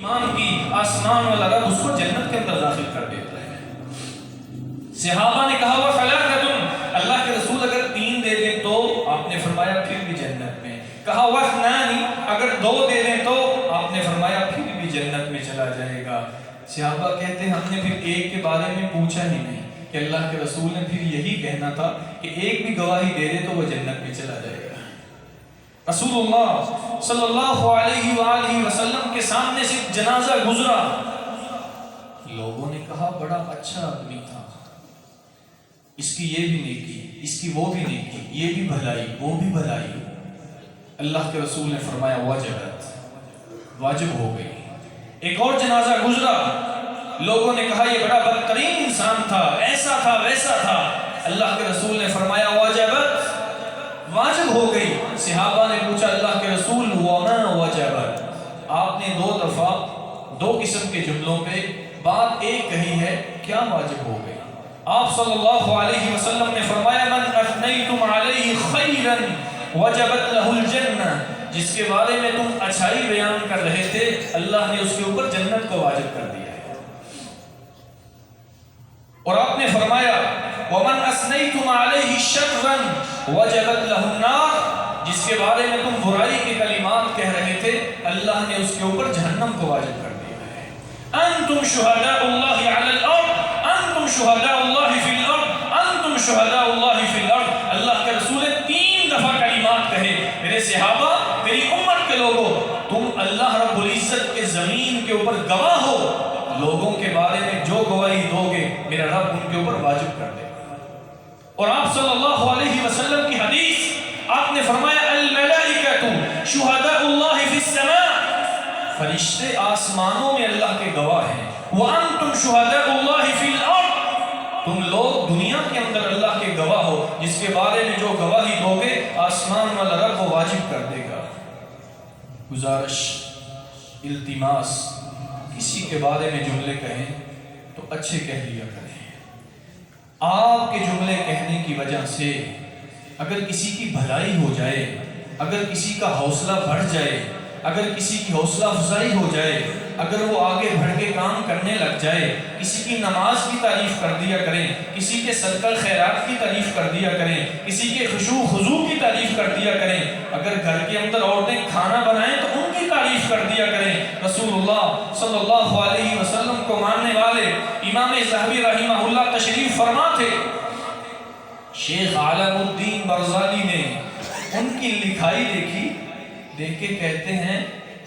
ایمان کی آسمان والا رب اس کو جنت کے اندر داخل کر دیتا ہے۔ صحابہ نے کہا وَثَلَاثَةٌ، اللہ کے رسول اگر 3 دے دیں تو؟ آپ نے فرمایا پھر بھی جنت میں۔ کہا وَاثْنَانِ، اگر 2 دے دیں تو؟ آپ نے فرمایا پھر بھی جنت میں چلا جائے گا۔ صحابہ کہتے ہیں ہم نے پھر ایک کے بارے میں پوچھا ہی نہیں کہ اللہ کے رسول نے پھر یہی کہنا تھا کہ ایک بھی گواہی دے دے تو وہ جنت میں چلا جائے گا۔ رسول اللہ صلی اللہ علیہ وآلہ وسلم کے سامنے سے جنازہ گزرا، لوگوں نے کہا بڑا اچھا آدمی تھا، اس کی یہ بھی نیکی، اس کی وہ بھی نیکی، یہ بھی بھلائی وہ بھی بھلائی۔ اللہ کے رسول نے فرمایا وجبت، واجب ہو گئی۔ ایک اور جنازہ گزرا، لوگوں نے کہا یہ بڑا بدترین انسان تھا، ایسا تھا ویسا تھا۔ اللہ کے رسول نے فرمایا وجبت، واجب ہو گئی۔ صحابہ نے پوچھا اللہ کے رسول وما وجبت، آپ نے 2 دفعہ 2 قسم کے جملوں پہ بات ایک کہی ہے، کیا واجب ہو گئی؟ آپ صلی اللہ علیہ وسلم نے فرمایا من اثنیتم علیہ خیرا وجبت لہ الجنہ، جس کے بارے میں تم اچھائی بیان کر رہے تھے اللہ نے اس کے اوپر جنت کو واجب کر دیا ہے۔ اور آپ نے فرمایا وَمَنْ أَثْنَيْتُمْ عَلَيْهِ شَرًّا وَجَبَتْ لَهُ النَّارُ، جس کے بارے میں تم برائی کے کلمات کہہ رہے تھے اللہ نے اس کے اوپر جہنم کو واجب کر دیا ہے۔ أَنْتُمْ شُهَدَاءُ اللَّهِ عَلَى الْأَرْضِ أَنْتُمْ شُهَدَاءُ اللَّهِ فِي الْأَرْضِ أَنْتُمْ شُهَدَاءُ اللَّهِ فِي الْأَرْضِ۔ اللہ کے رسول نے 3 دفعہ کلمات کہے، میرے صحابہ میری امت کے لوگوں، تم اللہ رب العزت کے زمین کے اوپر گواہ ہو، لوگوں کے بارے میں جو گواہی دو گے میرا رب ان کے اوپر واجب کر دے گا۔ اور آپ صلی اللہ علیہ وسلم کی حدیث، آپ نے فرمایا الملائکۃ شہداء اللہ فی السماء، فرشتے آسمانوں میں اللہ کے گواہ ہیں، وانتم شہداء اللہ فی الارض، تم لوگ دنیا کے اندر اللہ کے گواہ ہو، جس کے بارے میں جو گواہی دو گے آسمان والا رب وہ واجب کر دے گا۔ گزارش، التماس، کسی کے بارے میں جملے کہیں تو اچھے کہہ لیا کریں۔ آپ کے جملے کہنے کی وجہ سے اگر کسی کی بھلائی ہو جائے، اگر کسی کا حوصلہ بڑھ جائے، اگر کسی کی حوصلہ افزائی ہو جائے، اگر وہ آگے بڑھ کے کام کرنے لگ جائے، کسی کی نماز کی تعریف کر دیا کریں، کسی کے صدقہ خیرات کی تعریف کر دیا کریں، کسی کے خشوع خضوع کی تعریف کر دیا کریں، اگر گھر کے اندر عورتیں کھانا بنائیں تو ان کی تعریف کر دیا کریں۔ رسول اللہ صلی اللہ علیہ وسلم کو ماننے والے امام ذہبی رحمہ اللہ تشریف فرما تھے، شیخ عالم الدین برزالی نے ان کی لکھائی دیکھی، دیکھ کے کہتے ہیں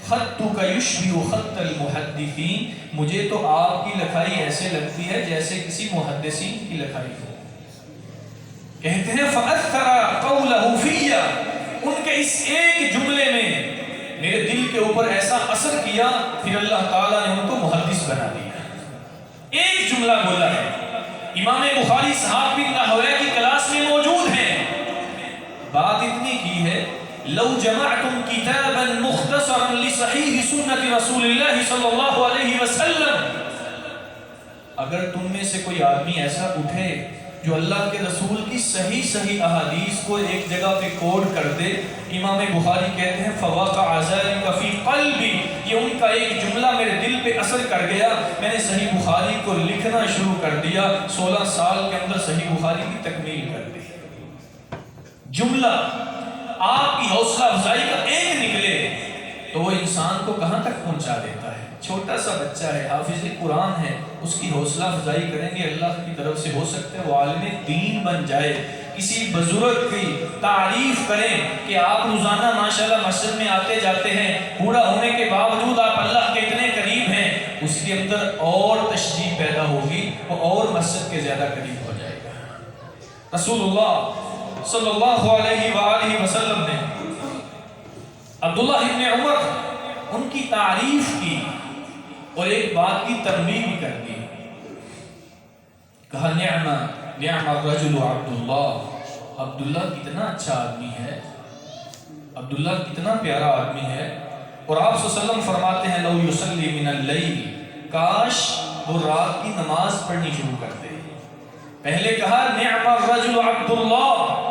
خطک یشبہ خط المحدثین، مجھے تو آپ کی لکھائی ایسے لگتی ہے جیسے کسی محدثین کی لکھائی ہو۔ کہتے ہیں فَأَثَّرَ قَوْلَهُ فِيَّ، ان کے اس ایک جملے میں میرے دل کے اوپر ایسا اثر کیا، پھر اللہ تعالیٰ نے ان کو محدث بنا دیا۔ ایک جملہ بولا ہے، امام بخاری صاحب بھی نحویہ کی کلاس میں موجود ہیں، بات اتنی کی ہے لو جمعتم کتابا مختصرا لصحیح سنت رسول اللہ صلی اللہ علیہ وسلم، اگر تم میں سے کوئی آدمی ایسا اٹھے جو اللہ کے رسول کی صحیح احادیث کو ایک جگہ پہ کوڈ کر دے، امام بخاری کہتے ہیں فواقع ذلک فی قلبی، یہ ان کا ایک جملہ میرے دل پہ اثر کر گیا، میں نے صحیح بخاری کو لکھنا شروع کر دیا، 16 سال کے اندر صحیح بخاری کی تکمیل کر دی۔ جملہ آپ کی حوصلہ افزائی کا ایک نکلے تو وہ انسان کو کہاں تک پہنچا دیتا ہے۔ چھوٹا سا بچہ ہے، حافظ قرآن ہے، اس کی حوصلہ افزائی کریں گے اللہ کی طرف سے ہو سکتا ہے وہ عالم دین بن جائے۔ کسی بزرگ کی تعریف کریں کہ آپ روزانہ ماشاءاللہ مسجد میں آتے جاتے ہیں، بوڑھا ہونے کے باوجود آپ اللہ کے اتنے قریب ہیں، اس کے اندر اور تشجیع پیدا ہوگی، وہ اور مسجد کے زیادہ قریب ہو جائے گا۔ رسول اللہ صلی اللہ علیہ وآلہ وسلم نے عبداللہ ابن عمر ان کی تعریف کی اور ایک بات کی تنبیہ بھی کر دی، کہا نعم الرجل عبداللہ، عبداللہ کتنا اچھا آدمی ہے، عبداللہ کتنا پیارا آدمی ہے۔ اور آپ صلی اللہ علیہ وسلم فرماتے ہیں لو یصلی من اللیل، کاش وہ رات کی نماز پڑھنی شروع کر دے۔ پہلے کہا نعم الرجل عبداللہ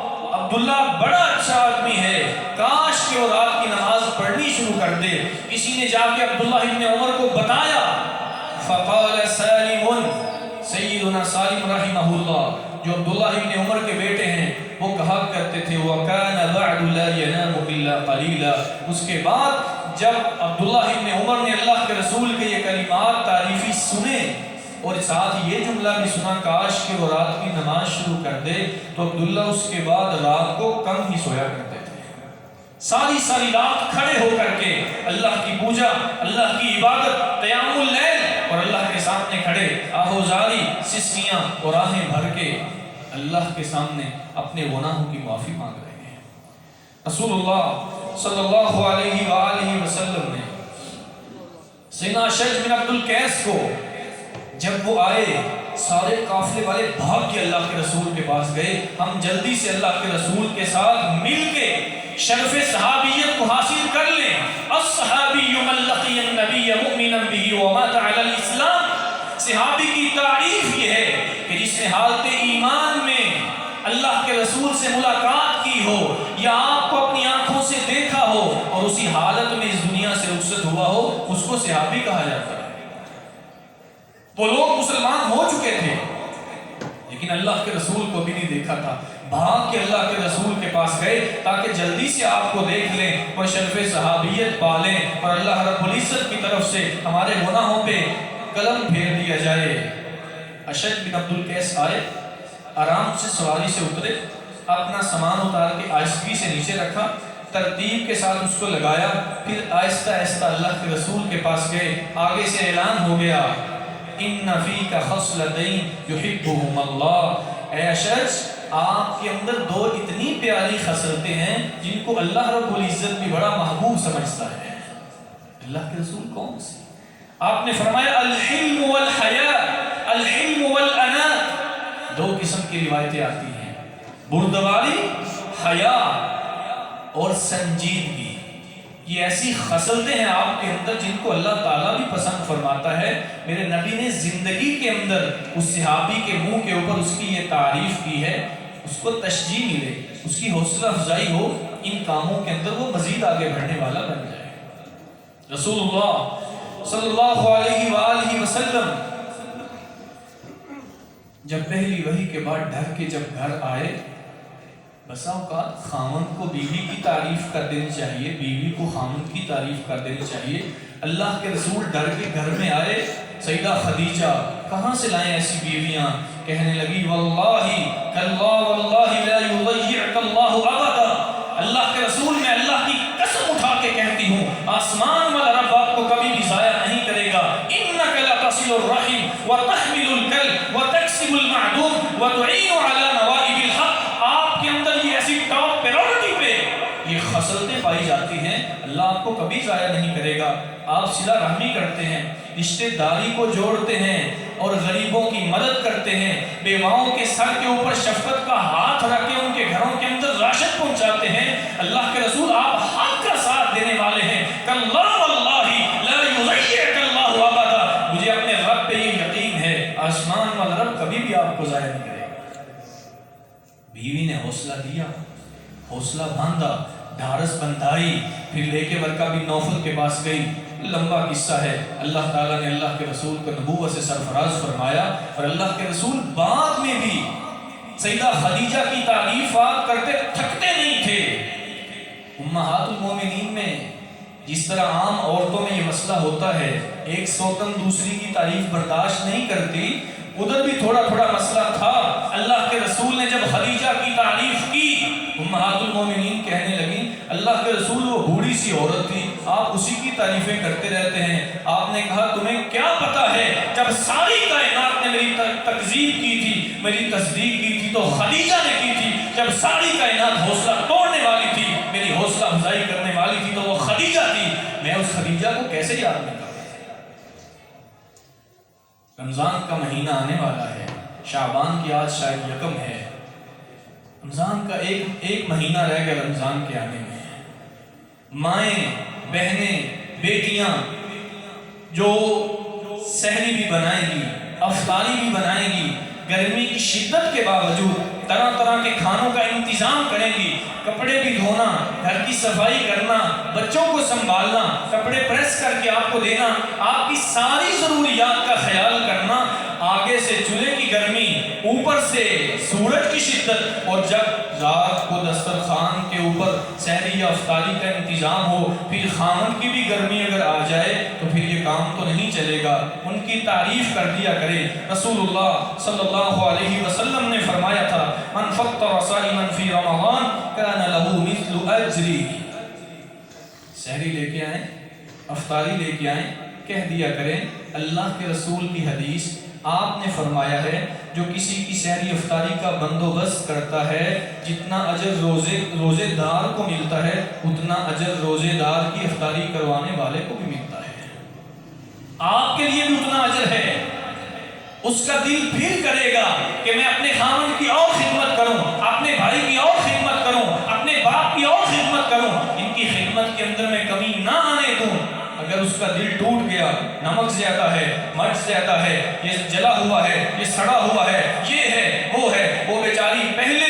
عبداللہ بڑا اچھا آدمی ہے، کاش کہ وہ رات کی نماز پڑھنی شروع کر دے۔ کسی نے جا کے عبداللہ ابن عمر کو بتایا، فقال سالم، سیدنا سالم رحمہ اللہ جو عبداللہ ابن عمر کے بیٹے ہیں، وہ کہا کرتے تھے وَكَانَ بَعْدُ لَا يَنَامُ إِلَّا قَلِيلًا۔ اس کے بعد جب عبداللہ ابن عمر نے اللہ کے رسول کے یہ کلمات تعریفی سنے اور ساتھ یہ جملہ بھی سنا کاش کہ وہ رات کی نماز شروع کر دے، تو عبداللہ اس کے بعد رات کو کم ہی سویا کرتے تھے۔ ساری رات کھڑے ہو کر کے اللہ کی پوجا، اللہ کی عبادت، قیام اللیل، اور اللہ کے سامنے کھڑے آہوزاری، سسکیاں اور آہیں بھر کے اللہ کے سامنے اپنے گناہوں کی معافی مانگ رہے ہیں۔ رسول اللہ صلی اللہ علیہ وآلہ وسلم نے سیدنا اشج بن عبد القیس کو جب وہ آئے، سارے قافلے والے بھاگ کے اللہ کے رسول کے پاس گئے، ہم جلدی سے اللہ کے رسول کے ساتھ مل کے شرف صحابیت کو حاصل کر لیں۔ الصحابی من لقی النبی مؤمنا به ومات علی الاسلام۔ صحابی کی تعریف یہ ہے کہ جس نے حالت ایمان میں اللہ کے رسول سے ملاقات کی ہو یا آپ کو اپنی آنکھوں سے دیکھا ہو اور اسی حالت میں اس دنیا سے رخصت ہوا ہو، اس کو صحابی کہا جاتا ہے۔ وہ لوگ مسلمان ہو چکے تھے لیکن اللہ کے رسول کو بھی نہیں دیکھا تھا، بھاگ کے اللہ کے رسول کے پاس گئے تاکہ جلدی سے آپ کو دیکھ لیں اور شرف صحابیت پالیں اور اللہ رب العزت کی طرف سے ہمارے گناہوں پہ قلم پھیر دیا جائے۔ اشج بن عبد القیس آئے، آرام سے سواری سے اترے، اپنا سامان اتار کے آہستگی سے نیچے رکھا، ترتیب کے ساتھ اس کو لگایا، پھر آہستہ آہستہ اللہ کے رسول کے پاس گئے۔ آگے سے اعلان ہو گیا ان فیک خصلتین یحبہم اللہ، اے اشج آپ کے اندر دو اتنی پیاری خصلتیں ہیں جن کو اللہ رب العزت بھی بڑا محبوب سمجھتا ہے۔ اللہ کے رسول کون سی؟ آپ نے فرمایا الحلم والحیاء، الحلم والانات۔ دو قسم کی روایتیں آتی ہیں، بردباری، حیا اور سنجیدگی۔ یہ ایسی خصلتیں ہیں آپ کے اندر جن کو اللہ تعالیٰ بھی پسند فرماتا ہے۔ میرے نبی نے زندگی کے اندر اس صحابی کے منہ کے اوپر اس کی یہ تعریف کی ہے، اس کو تشجیع ملے، اس کی حوصلہ افزائی ہو، ان کاموں کے اندر وہ مزید آگے بڑھنے والا بن جائے۔ رسول اللہ صلی اللہ علیہ وآلہ وسلم جب پہلی وحی کے بعد ڈر کے جب گھر آئے، بسا اوقات خامند کو بیوی کی تعریف کر دینی چاہیے، بیوی کو خامند کی تعریف کر دینی چاہیے۔ اللہ کے رسول ڈر کے گھر میں آئے، سیدہ خدیجہ کہاں سے لائیں ایسی بیویاں؟ کہنے لگی واللہ کاللہ واللہ لا یضیعک اللہ ابدا، اللہ کے رسول میں اللہ کی قسم اٹھا کے کہتی ہوں آسمان والا رب آپ کو کبھی بھی ضائع نہیں کرے گا۔ انک لتصل الرحم وتحمل الکل وتکسب المعدوم وتعین علی نوائب الحق۔ آپ کے اندر یہ ایسی ٹاپ پریورٹی پہ یہ خصلتیں پائی جاتی ہیں، اللہ آپ کو کبھی ضائع نہیں کرے گا۔ آپ صلہ رحمی کرتے ہیں، رشتہ داری کو جوڑتے ہیں اور غریبوں کی مدد کرتے ہیں، بیواؤں کے سر کے اوپر شفقت کا ہاتھ رکھ کے ان کے گھروں کے اندر راشن پہنچاتے ہیں۔ اللہ کے رسول آپ حق کا ساتھ دینے والے ہیں۔ کاللہ واللہ لا یضیعک اللہ ابدا، مجھے اپنے رب پہ یہ یقین ہے آسمان والا رب کبھی بھی آپ کو ضائع نہیں کرے گا۔ بیوی نے حوصلہ دیا، حوصلہ باندھا، ڈھارس بندھائی، پھر لے کے ورقہ بن نوفل کے پاس گئی۔ لمبا قصہ ہے، اللہ تعالیٰ نے اللہ کے رسول کو نبوت سے سرفراز فرمایا اور اللہ کے رسول بعد میں بھی سیدہ خدیجہ کی تعریفات کرتے تھکتے نہیں تھے۔ امہات المومنین میں جس طرح عام عورتوں میں یہ مسئلہ ہوتا ہے، ایک سوتن دوسری کی تعریف برداشت نہیں کرتی، ادھر بھی تھوڑا تھوڑا مسئلہ تھا۔ اللہ کے رسول نے جب خدیجہ کی تعریف کی، امہات المومنین کہنے لگیں اللہ کے رسول وہ بوڑھی سی عورت تھی، آپ اسی کی تعریفیں کرتے رہتے ہیں۔ آپ نے کہا تمہیں کیا پتا ہے، جب ساری کائنات نے میری تکذیب کی تھی، میری تصدیق کی تھی تو خدیجہ نے کی تھی۔ جب ساری کائنات حوصلہ توڑنے والی تھی، میری حوصلہ افزائی کرنے والی تھی تو وہ خدیجہ تھی۔ میں اس خدیجہ کو کیسے یاد نہیں کروں؟ رمضان کا مہینہ آنے والا ہے، شعبان کی آج شاید یکم ہے، رمضان کا ایک مہینہ رہ گیا رمضان کے آنے میں۔ مائیں، بہنیں، بیٹیاں جو سحری بھی بنائیں گی، افطاری بھی بنائیں گی، گرمی کی شدت کے باوجود طرح طرح کے کھانوں کا انتظام کریں گی، کپڑے بھی دھونا، گھر کی صفائی کرنا، بچوں کو سنبھالنا، کپڑے پریس کر کے آپ کو دینا، آپ کی ساری ضروریات کا خیال کرنا، آگے سے چولہے کی گرمی، اوپر سے سورج کی شدت، اور جب رات کو دسترخوان کے اوپر سحری یا افطاری کا انتظام ہو، پھر خامن کی بھی گرمی اگر آ جائے تو پھر یہ کام تو نہیں چلے گا۔ ان کی تعریف کر دیا کرے۔ رسول اللہ صلی اللہ علیہ وسلم نے فرمایا تھا، من فطر صائما فی رمضان کان لہ مثل اجری۔ سحری لے کے آئیں، افطاری لے کے آئیں، کہہ دیا کریں اللہ کے رسول کی حدیث، آپ نے فرمایا ہے جو کسی کی سحری افطاری کا بندوبست کرتا ہے، جتنا اجر روزے دار کو ملتا ہے اتنا اجر روزے دار کی افطاری کروانے والے کو بھی ملتا ہے، آپ کے لیے بھی اتنا اجر ہے۔ اس کا دل پھر کرے گا کہ میں اپنے خامن کی اور خدمت کروں، اپنے بھائی کی اور خدمت کروں، اپنے باپ کی اور خدمت کروں، ان کی خدمت کے اندر میں کمی نہ آنے دوں۔ اگر اس کا دل ٹوٹ گیا، نمک زیادہ ہے، مرچ زیادہ ہے، یہ جلا ہوا ہے، یہ سڑا ہوا ہے، یہ ہے، وہ بیچاری پہلے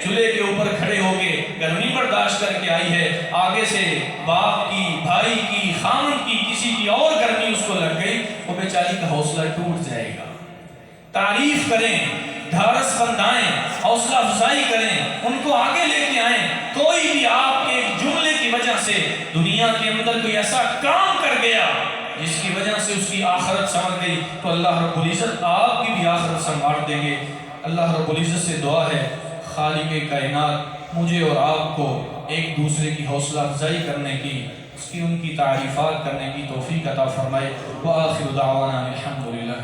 چولہے کے اوپر کھڑے ہو کے گرمی برداشت کر کے آئی ہے، آگے سے باپ کی، بھائی کی، خامن کی، کسی کی اور گرمی اس کو لگ گئی، وہ بیچاری کا حوصلہ ٹوٹ جائے گا۔ تعریف کریں، ڈھارس بندھائیں، حوصلہ افزائی کریں، ان کو آگے لے کے آئیں۔ کوئی بھی آپ کے ایک جملے کی وجہ سے دنیا کے اندر کوئی ایسا کام کر گیا جس کی وجہ سے اس کی آخرت سنور گئی تو اللہ رب العزت آپ کی بھی آخرت سنوار دیں گے۔ اللہ رب العزت سے دعا ہے خالق کائنات مجھے اور آپ کو ایک دوسرے کی حوصلہ افزائی کرنے کی، اس کی ان کی تعریفات کرنے کی توفیق عطا فرمائے۔ وآخر دعوانا الحمدللہ۔